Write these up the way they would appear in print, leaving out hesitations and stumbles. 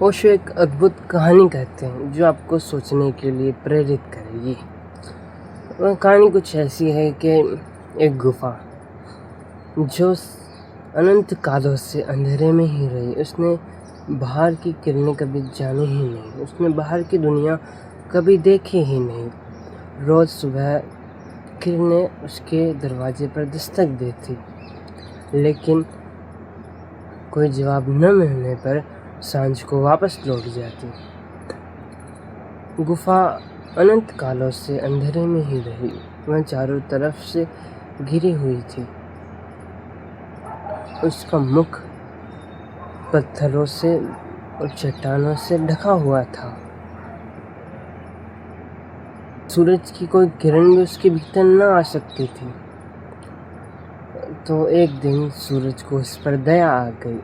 ओशो एक अद्भुत कहानी कहते हैं जो आपको सोचने के लिए प्रेरित करेगी। वह कहानी कुछ ऐसी है कि एक गुफा जो अनंत कालों से अंधेरे में ही रही, उसने बाहर की किरणें कभी जानी ही नहीं, उसने बाहर की दुनिया कभी देखी ही नहीं। रोज़ सुबह किरणें उसके दरवाजे पर दस्तक देती, लेकिन कोई जवाब न मिलने पर सांझ को वापस लौट जाती। गुफा अनंत कालों से अंधेरे में ही रही, वह चारों तरफ से घिरी हुई थी। उसका मुख पत्थरों से और चट्टानों से ढका हुआ था। सूरज की कोई किरण भी उसके भीतर न आ सकती थी। तो एक दिन सूरज को उस पर दया आ गई।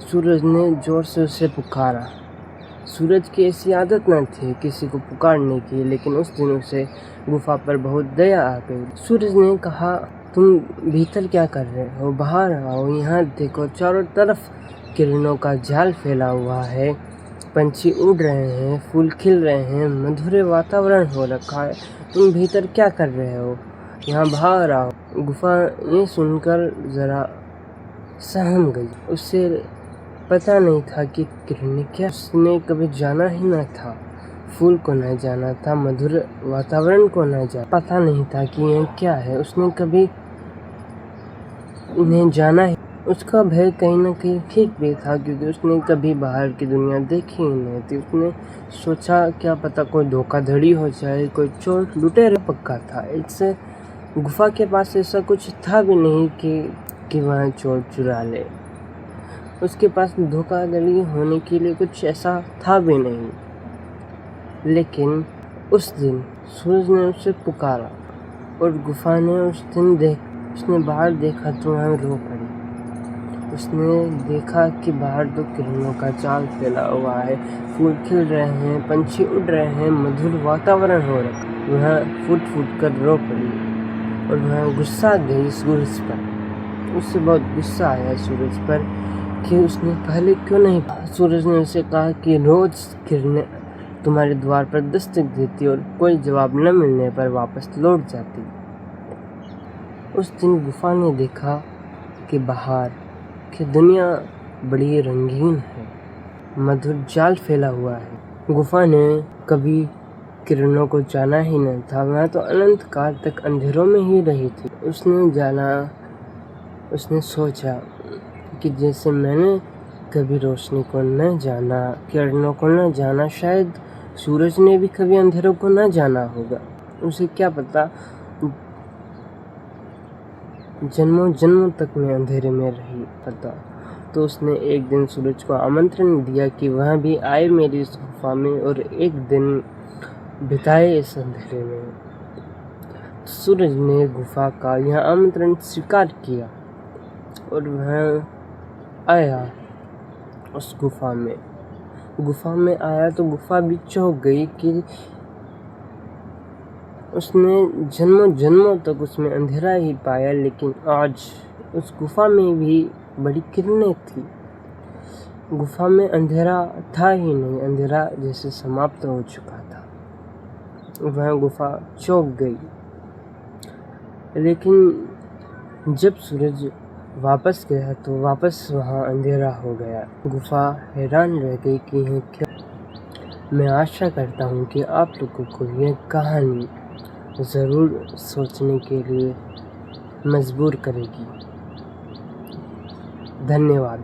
सूरज ने जोर से उसे पुकारा। सूरज की ऐसी आदत न थी किसी को पुकारने की, लेकिन उस दिन उसे गुफा पर बहुत दया आ गई। सूरज ने कहा, तुम भीतर क्या कर रहे हो? बाहर आओ, यहाँ देखो, चारों तरफ किरणों का जाल फैला हुआ है, पंछी उड़ रहे हैं, फूल खिल रहे हैं, मधुर वातावरण हो रखा है, तुम भीतर क्या कर रहे हो? यहाँ बाहर आओ। गुफा ये सुनकर ज़रा सहम गई। उससे पता नहीं था कि किरणें क्या, उसने कभी जाना ही न था, फूल को न जाना था, मधुर वातावरण को न जाना, पता नहीं था कि यह क्या है, उसने कभी इन्हें जाना ही। उसका भय कहीं न कहीं ठीक भी था, क्योंकि उसने कभी बाहर की दुनिया देखी ही नहीं थी। उसने सोचा क्या पता कोई धोखाधड़ी हो जाए, कोई चोर लुटेरा पक्का था। इससे गुफा के पास ऐसा कुछ था भी नहीं कि वह चोर चुरा ले। उसके पास धोखाधड़ी होने के लिए कुछ ऐसा था भी नहीं। लेकिन उस दिन सूरज ने उसे पुकारा और गुफा ने उसने बाहर देखा तो वह रो पड़ी। उसने देखा कि बाहर तो किरणों का जाल फैला हुआ है, फूल खिल रहे हैं, पंछी उड़ रहे हैं, मधुर वातावरण हो रखा है। वह फूट फूट कर रो पड़ी और वह गुस्सा गई सूरज पर। उससे बहुत गुस्सा आया सूरज पर कि उसने पहले क्यों नहीं। सूरज ने उसे कहा कि रोज किरणें तुम्हारे द्वार पर दस्तक देती और कोई जवाब न मिलने पर वापस लौट जाती। उस दिन गुफा ने देखा कि बाहर की दुनिया बड़ी रंगीन है, मधुर जाल फैला हुआ है। गुफा ने कभी किरणों को जाना ही न था, वह तो अनंत काल तक अंधेरों में ही रही थी। उसने सोचा कि जैसे मैंने कभी रोशनी को न जाना, किरणों को न जाना, शायद सूरज ने भी कभी अंधेरों को न जाना होगा। उसे क्या पता, जन्मों जन्मों तक मैं अंधेरे में रही पता। तो उसने एक दिन सूरज को आमंत्रण दिया कि वह भी आए मेरी इस गुफा में और एक दिन बिताए इस अंधेरे में। सूरज ने गुफा का यह आमंत्रण स्वीकार किया और वह आया उस गुफा में आया तो गुफा भी चौंक गई कि उसने जन्मों जन्मों तक उसमें अंधेरा ही पाया, लेकिन आज उस गुफा में भी बड़ी किरणें थी। गुफा में अंधेरा था ही नहीं, अंधेरा जैसे समाप्त हो चुका था। वह गुफा चौंक गई। लेकिन जब सूरज वापस गया तो वापस वहाँ अंधेरा हो गया। गुफा हैरान रह गई कि यह क्या। मैं आशा करता हूँ कि आप लोगों को यह कहानी ज़रूर सोचने के लिए मजबूर करेगी। धन्यवाद।